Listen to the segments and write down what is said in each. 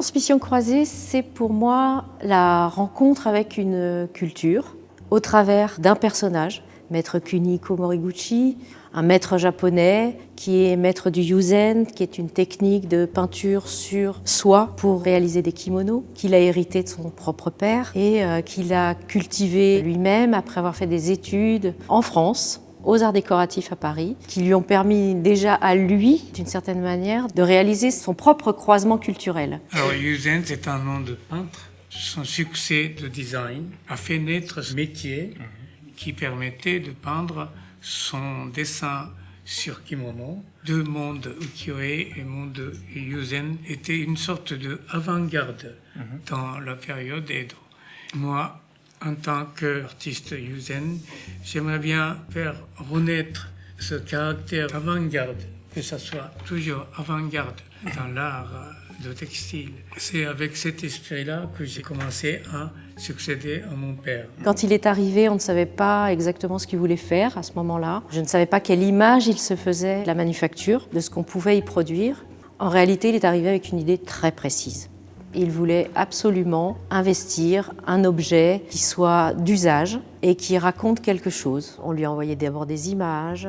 transmission croisée, c'est pour moi la rencontre avec une culture au travers d'un personnage, maître Kunihiko Moriguchi, un maître japonais qui est maître du yuzen, qui est une technique de peinture sur soie pour réaliser des kimonos, qu'il a hérité de son propre père et qu'il a cultivé lui-même après avoir fait des études en France, aux arts décoratifs à Paris, qui lui ont permis déjà à lui, d'une certaine manière, de réaliser son propre croisement culturel. Alors Yuzen, c'est un nom de peintre. Son succès de design a fait naître ce métier qui permettait de peindre son dessin sur kimono. Deux mondes ukiyo-e et monde Yuzen étaient une sorte de avant-garde dans la période Edo. Moi, en tant qu'artiste Yuzen, j'aimerais bien faire renaître ce caractère avant-garde, que ça soit toujours avant-garde dans l'art de textile. C'est avec cet esprit-là que j'ai commencé à succéder à mon père. Quand il est arrivé, on ne savait pas exactement ce qu'il voulait faire à ce moment-là. Je ne savais pas quelle image il se faisait de la manufacture, de ce qu'on pouvait y produire. En réalité, il est arrivé avec une idée très précise. Il voulait absolument investir un objet qui soit d'usage et qui raconte quelque chose. On lui a envoyé d'abord des images,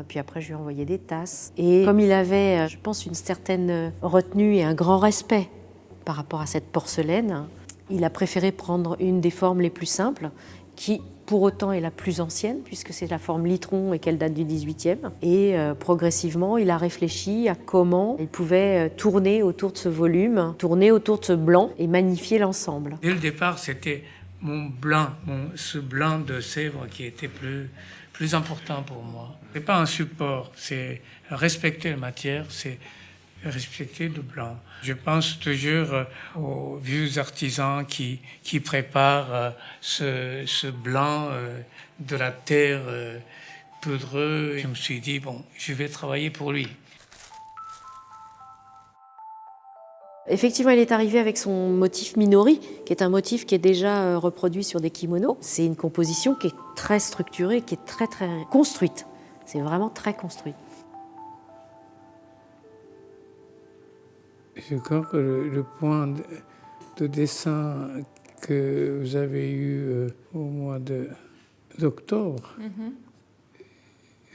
puis après je lui ai envoyé des tasses. Et comme il avait, je pense, une certaine retenue et un grand respect par rapport à cette porcelaine, il a préféré prendre une des formes les plus simples, qui pour autant est la plus ancienne, puisque c'est la forme litron et qu'elle date du XVIIIe. Et progressivement, il a réfléchi à comment il pouvait tourner autour de ce volume, tourner autour de ce blanc et magnifier l'ensemble. Dès le départ, c'était mon blanc, ce blanc de Sèvres qui était plus important pour moi. C'est pas un support, c'est respecter la matière, c'est respecter le blanc. Je pense toujours aux vieux artisans qui préparent ce blanc de la terre poudreux. Je me suis dit, bon, je vais travailler pour lui. Effectivement, il est arrivé avec son motif Minori, qui est un motif qui est déjà reproduit sur des kimonos. C'est une composition qui est très structurée, qui est très construite. C'est vraiment très construit. Je crois que le point de dessin que vous avez eu au mois d'octobre,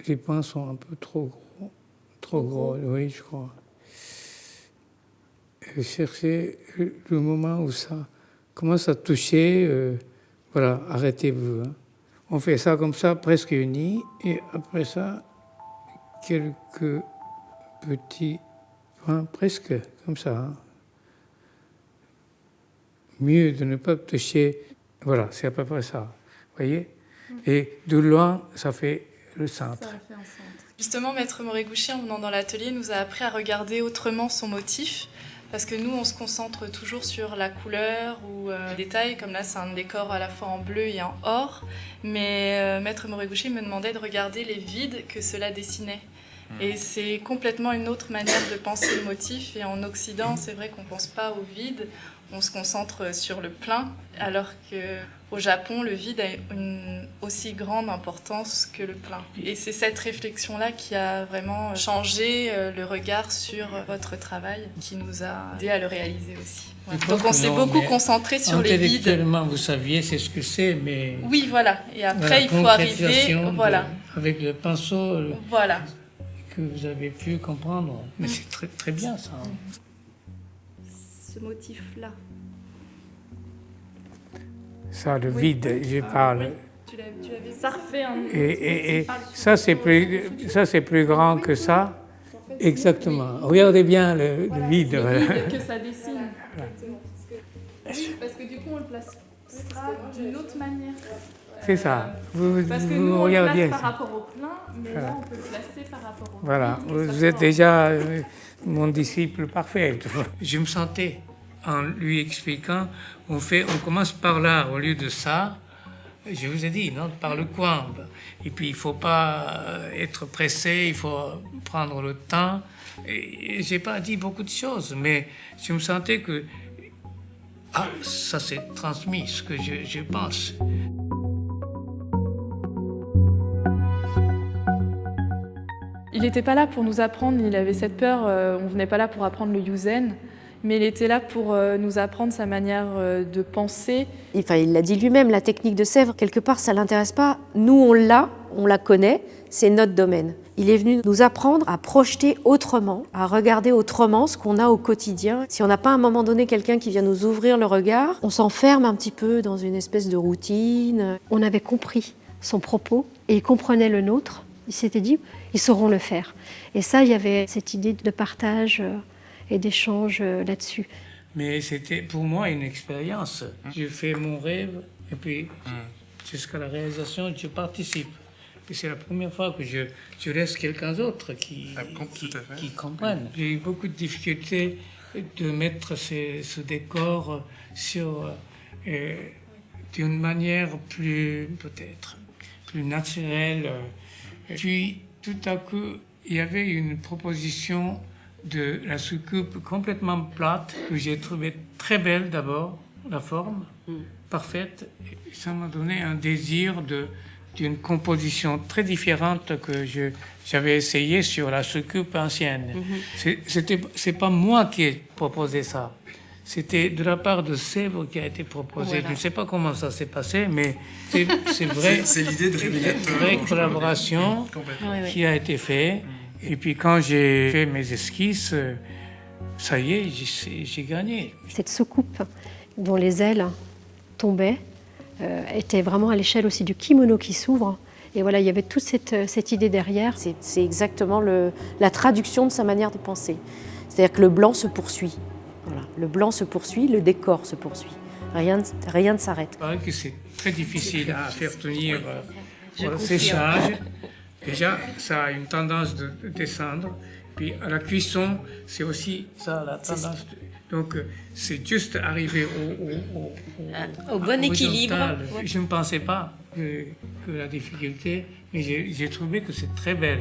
les points sont un peu trop gros, oui, je crois. Je cherchais le moment où ça commence à toucher, voilà, arrêtez-vous. Hein. On fait ça comme ça, presque uni, et après ça, quelques petits points, presque comme ça. Hein. Mieux de ne pas toucher, voilà, c'est à peu près ça, vous voyez. Et de loin, ça fait le centre. Ça fait un centre. Justement, Maître Moriguchi, en venant dans l'atelier, nous a appris à regarder autrement son motif. Parce que nous, on se concentre toujours sur la couleur ou les détails. Comme là, c'est un décor à la fois en bleu et en or. Mais Maître Moriguchi me demandait de regarder les vides que cela dessinait. Et c'est complètement une autre manière de penser le motif. Et en Occident, c'est vrai qu'on ne pense pas au vide. On se concentre sur le plein. Alors qu'au Japon, le vide a une aussi grande importance que le plein. Et c'est cette réflexion-là qui a vraiment changé le regard sur votre travail, qui nous a aidé à le réaliser aussi. Voilà. Donc on s'est beaucoup concentré sur les vides. Intellectuellement, vous saviez, c'est ce que c'est, mais... Oui, voilà. Et après, il faut arriver... Voilà. Avec le pinceau voilà. que vous avez pu comprendre. Mais c'est très, très bien, ça. Ce motif-là. Ça, le vide, je parle. Tu l'avais... Ça refait un... Et ça, c'est plus grand que ça. Exactement. Regardez bien le vide. Le voilà. vide que ça dessine. Oui, parce que du coup, on le place d'une autre manière. C'est ça. Parce que vous nous, on le regardez place par rapport au plein, mais là, on peut le placer par rapport au voilà. vide. Vous êtes déjà mon disciple parfait. Je me sentais, en lui expliquant, on commence par là au lieu de ça. Je vous ai dit, non, par le coin. Et puis, il ne faut pas être pressé, il faut prendre le temps. Et je n'ai pas dit beaucoup de choses, mais je me sentais que ça s'est transmis, ce que je pense. Il n'était pas là pour nous apprendre, il avait cette peur, on ne venait pas là pour apprendre le yuzen. Mais il était là pour nous apprendre sa manière de penser. Enfin, il l'a dit lui-même, la technique de Sèvres, quelque part, ça ne l'intéresse pas. Nous, on la connaît, c'est notre domaine. Il est venu nous apprendre à projeter autrement, à regarder autrement ce qu'on a au quotidien. Si on n'a pas à un moment donné quelqu'un qui vient nous ouvrir le regard, on s'enferme un petit peu dans une espèce de routine. On avait compris son propos et il comprenait le nôtre. Il s'était dit, ils sauront le faire. Et ça, il y avait cette idée de partage et d'échange là-dessus. Mais c'était pour moi une expérience. Je fais mon rêve et puis jusqu'à la réalisation, je participe. Et c'est la première fois que je laisse quelqu'un d'autre qui comprenne. J'ai eu beaucoup de difficultés de mettre ce décor sur d'une manière peut-être plus naturelle. Puis tout à coup, il y avait une proposition de la soucoupe complètement plate que j'ai trouvée très belle d'abord, la forme parfaite. Et ça m'a donné un désir d'une composition très différente que j'avais essayé sur la soucoupe ancienne. C'est pas moi qui ai proposé ça. C'était de la part de Sèvres qui a été proposé. Voilà. Je ne sais pas comment ça s'est passé, mais c'est vrai. C'est l'idée de révélateur. Une vraie collaboration qui a été faite. Et puis quand j'ai fait mes esquisses, ça y est, j'ai gagné. Cette soucoupe dont les ailes tombaient était vraiment à l'échelle aussi du kimono qui s'ouvre. Et voilà, il y avait toute cette idée derrière. C'est exactement la traduction de sa manière de penser. C'est-à-dire que le blanc se poursuit. Voilà. Le blanc se poursuit, le décor se poursuit. Rien ne s'arrête. Il paraît que c'est très difficile à faire tenir pour le séchage. Déjà, ça a une tendance de descendre. Puis à la cuisson, c'est aussi ça, la tendance. Donc, c'est juste arriver au bon équilibre. Ouais. Je ne pensais pas que la difficulté, mais j'ai trouvé que c'est très belle.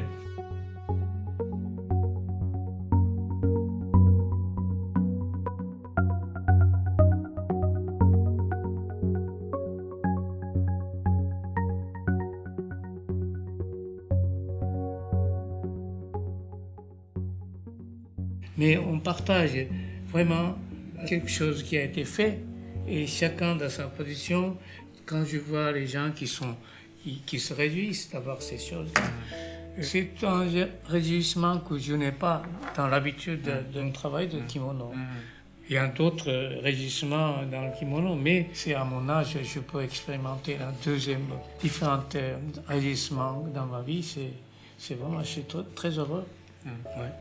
Mais on partage vraiment quelque chose qui a été fait et chacun dans sa position. Quand je vois les gens qui se réjouissent d'avoir ces choses, c'est un réjouissement que je n'ai pas dans l'habitude d'un travail de kimono. Il y a d'autres réjouissements dans le kimono, mais c'est à mon âge, je peux expérimenter un deuxième, différents réjouissements dans ma vie. C'est vraiment, je suis très heureux. Ouais.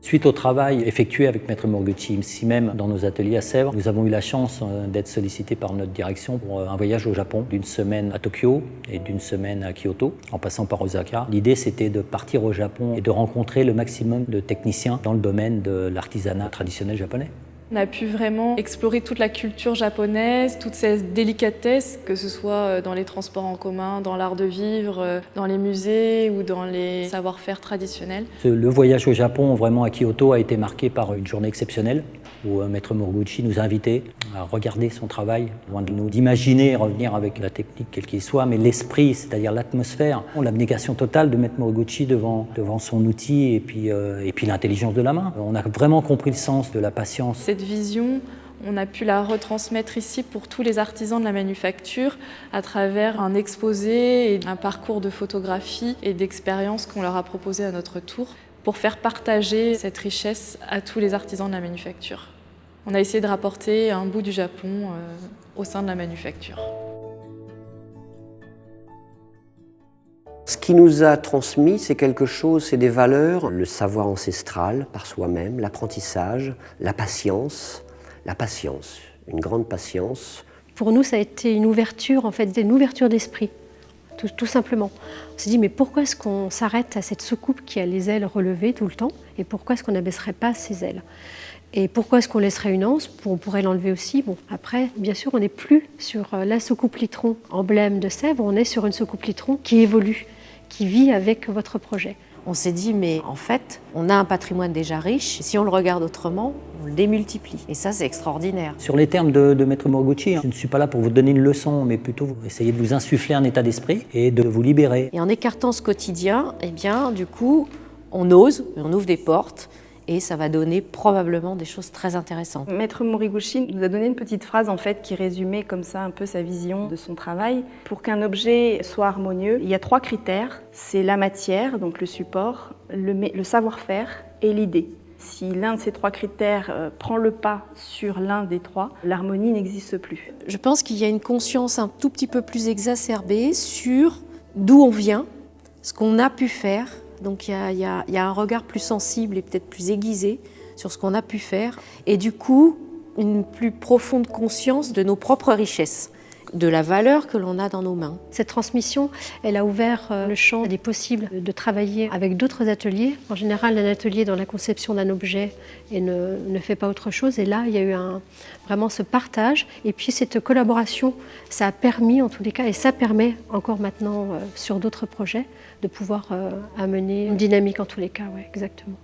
Suite au travail effectué avec Maître Morguchi, ici même dans nos ateliers à Sèvres, nous avons eu la chance d'être sollicités par notre direction pour un voyage au Japon d'une semaine à Tokyo et d'une semaine à Kyoto, en passant par Osaka. L'idée, c'était de partir au Japon et de rencontrer le maximum de techniciens dans le domaine de l'artisanat traditionnel japonais. On a pu vraiment explorer toute la culture japonaise, toutes ces délicatesses, que ce soit dans les transports en commun, dans l'art de vivre, dans les musées ou dans les savoir-faire traditionnels. Le voyage au Japon, vraiment à Kyoto, a été marqué par une journée exceptionnelle où Maître Morguchi nous a invités à regarder son travail, loin de nous d'imaginer revenir avec la technique quelle qu'il soit, mais l'esprit, c'est-à-dire l'atmosphère, l'abnégation totale de Maître Morguchi devant son outil et puis l'intelligence de la main. On a vraiment compris le sens de la patience. Cette vision, on a pu la retransmettre ici pour tous les artisans de la manufacture à travers un exposé et un parcours de photographie et d'expérience qu'on leur a proposé à notre tour pour faire partager cette richesse à tous les artisans de la manufacture. On a essayé de rapporter un bout du Japon au sein de la manufacture. Ce qui nous a transmis, c'est quelque chose, c'est des valeurs, le savoir ancestral par soi-même, l'apprentissage, la patience, une grande patience. Pour nous, ça a été une ouverture, en fait, une ouverture d'esprit, tout simplement. On s'est dit, mais pourquoi est-ce qu'on s'arrête à cette soucoupe qui a les ailes relevées tout le temps, et pourquoi est-ce qu'on n'abaisserait pas ses ailes? Et pourquoi est-ce qu'on laisserait une anse? On pourrait l'enlever aussi. Bon, après, bien sûr, on n'est plus sur la soucoupe litron emblème de Sèvres, on est sur une soucoupe litron qui évolue, qui vit avec votre projet. on s'est dit, mais en fait, on a un patrimoine déjà riche, si on le regarde autrement, on le démultiplie. Et ça, c'est extraordinaire. Sur les termes de Maître Moriguchi, je ne suis pas là pour vous donner une leçon, mais plutôt essayer de vous insuffler un état d'esprit et de vous libérer. Et en écartant ce quotidien, eh bien, du coup, on ose, on ouvre des portes, et ça va donner probablement des choses très intéressantes. Maître Moriguchi nous a donné une petite phrase en fait qui résumait comme ça un peu sa vision de son travail. Pour qu'un objet soit harmonieux, il y a 3 critères. C'est la matière, donc le support, le savoir-faire et l'idée. Si l'un de ces 3 critères prend le pas sur l'un des 3, l'harmonie n'existe plus. Je pense qu'il y a une conscience un tout petit peu plus exacerbée sur d'où on vient, ce qu'on a pu faire. Donc il y a un regard plus sensible et peut-être plus aiguisé sur ce qu'on a pu faire. Et du coup, une plus profonde conscience de nos propres richesses, de la valeur que l'on a dans nos mains. Cette transmission, elle a ouvert le champ des possibles de travailler avec d'autres ateliers. En général, un atelier dans la conception d'un objet et ne fait pas autre chose. Et là, il y a eu vraiment ce partage. Et puis cette collaboration, ça a permis en tous les cas, et ça permet encore maintenant sur d'autres projets, de pouvoir amener une dynamique en tous les cas, ouais, exactement.